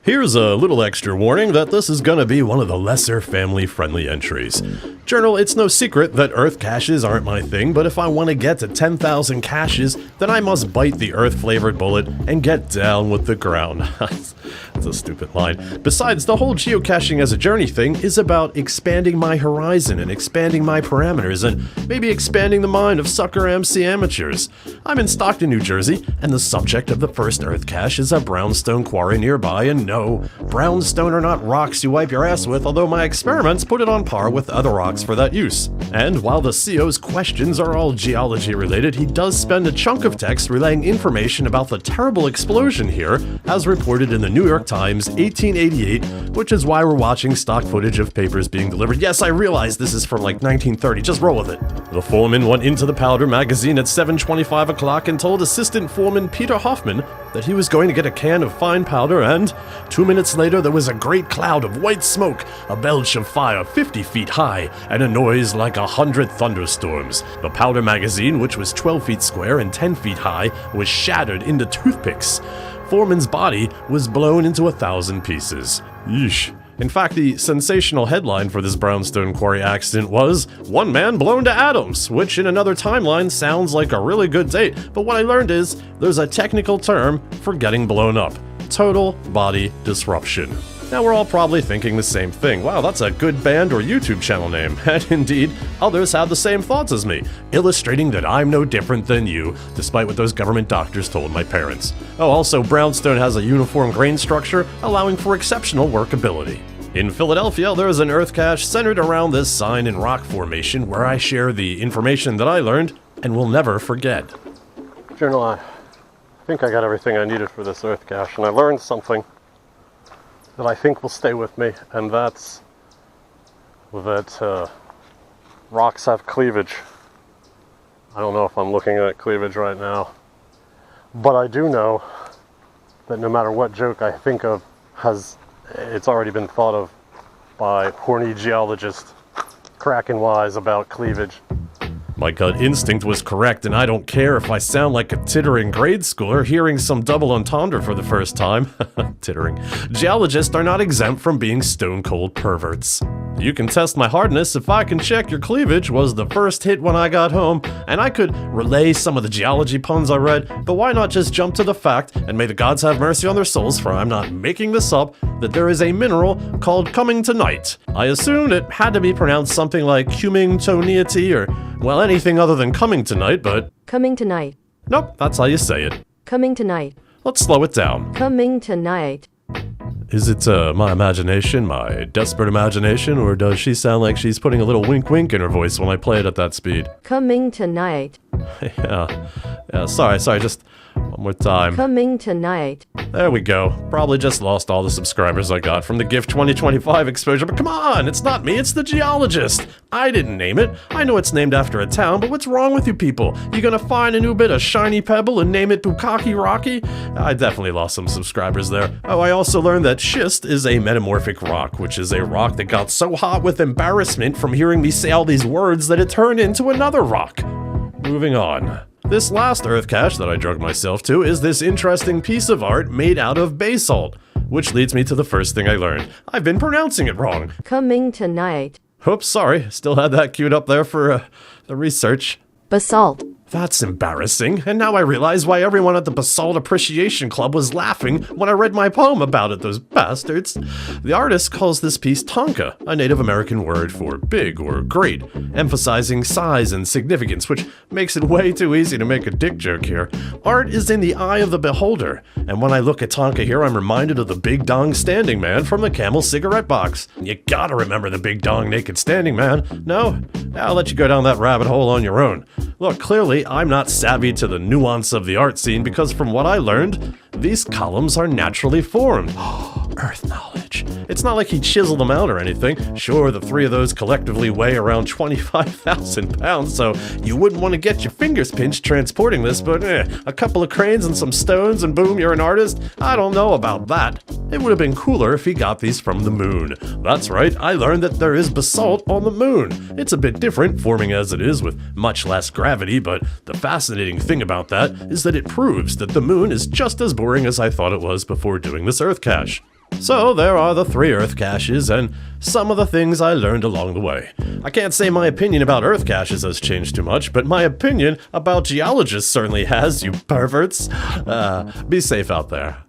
Here's a little extra warning that this is gonna be one of the lesser family-friendly entries. Journal, it's no secret that Earth caches aren't my thing, but if I want to get to 10,000 caches, then I must bite the Earth-flavored bullet and get down with the ground. That's a stupid line. Besides, the whole geocaching as a journey thing is about expanding my horizon and expanding my parameters and maybe expanding the mind of sucker MC amateurs. I'm in Stockton, New Jersey, and the subject of the first Earth cache is a brownstone quarry nearby, and no, brownstone are not rocks you wipe your ass with, although my experiments put it on par with other rocks for that use. And while the CO's questions are all geology related, he does spend a chunk of text relaying information about the terrible explosion here, as reported in the New York Times 1888, which is why we're watching stock footage of papers being delivered. Yes, I realize this is from like 1930, just roll with it. The foreman went into the powder magazine at 7:25 o'clock and told assistant foreman Peter Hoffman that he was going to get a can of fine powder, and 2 minutes later there was a great cloud of white smoke, a belch of fire 50 feet high, and a noise like 100 thunderstorms. The powder magazine, which was 12 feet square and 10 feet high, was shattered into toothpicks. Foreman's body was blown into 1,000 pieces. Yeesh. In fact, the sensational headline for this brownstone quarry accident was, "One man blown to atoms," which in another timeline sounds like a really good date, but what I learned is there's a technical term for getting blown up: total body disruption. Now we're all probably thinking the same thing. Wow, that's a good band or YouTube channel name. And indeed, others have the same thoughts as me, illustrating that I'm no different than you, despite what those government doctors told my parents. Oh, also, brownstone has a uniform grain structure, allowing for exceptional workability. In Philadelphia, there is an Earth cache centered around this sign and rock formation where I share the information that I learned and will never forget. Journal, I think I got everything I needed for this Earth cache, and I learned something that I think will stay with me, and that's that rocks have cleavage. I don't know if I'm looking at cleavage right now, but I do know that no matter what joke I think of, it's already been thought of by horny geologists, cracking wise about cleavage. My gut instinct was correct, and I don't care if I sound like a tittering grade schooler hearing some double entendre for the first time. Tittering. Geologists are not exempt from being stone-cold perverts. "You can test my hardness if I can check your cleavage" was the first hit when I got home, and I could relay some of the geology puns I read, but why not just jump to the fact, and may the gods have mercy on their souls, for I'm not making this up, that there is a mineral called cummingtonite. I assumed it had to be pronounced something like Cummingtoniety or, well, anything other than Cummingtonite, but... Cummingtonite. Nope, that's how you say it. Cummingtonite. Let's slow it down. Cummingtonite. Is it my imagination, my desperate imagination, or does she sound like she's putting a little wink-wink in her voice when I play it at that speed? Cummingtonite. Yeah, sorry, just one more time. Cummingtonite. There we go. Probably just lost all the subscribers I got from the GIF 2025 exposure, but come on, it's not me, it's the geologist. I didn't name it. I know it's named after a town, but what's wrong with you people? You gonna find a new bit of shiny pebble and name it Bukkake Rocky? I definitely lost some subscribers there. Oh, I also learned that schist is a metamorphic rock, which is a rock that got so hot with embarrassment from hearing me say all these words that it turned into another rock. Moving on. This last Earth cache that I drug myself to is this interesting piece of art made out of basalt, which leads me to the first thing I learned. I've been pronouncing it wrong. Cummingtonite. Oops, sorry. Still had that queued up there for the research. Basalt. That's embarrassing, and now I realize why everyone at the Basalt Appreciation Club was laughing when I read my poem about it, those bastards. The artist calls this piece Tonka, a Native American word for big or great, emphasizing size and significance, which makes it way too easy to make a dick joke here. Art is in the eye of the beholder, and when I look at Tonka here, I'm reminded of the Big Dong Standing Man from the Camel cigarette box. You gotta remember the Big Dong Naked Standing Man. No? I'll let you go down that rabbit hole on your own. Look, clearly, I'm not savvy to the nuance of the art scene because from what I learned, these columns are naturally formed. Earth knowledge. catch. It's not like he chiseled them out or anything. Sure, the 3 of those collectively weigh around 25,000 pounds, so you wouldn't want to get your fingers pinched transporting this, but a couple of cranes and some stones and boom, you're an artist? I don't know about that. It would have been cooler if he got these from the moon. That's right, I learned that there is basalt on the moon. It's a bit different, forming as it is with much less gravity, but the fascinating thing about that is that it proves that the moon is just as boring as I thought it was before doing this Earth cache. So there are the 3 Earth caches and some of the things I learned along the way. I can't say my opinion about Earth caches has changed too much, but my opinion about geologists certainly has, you perverts. Be safe out there.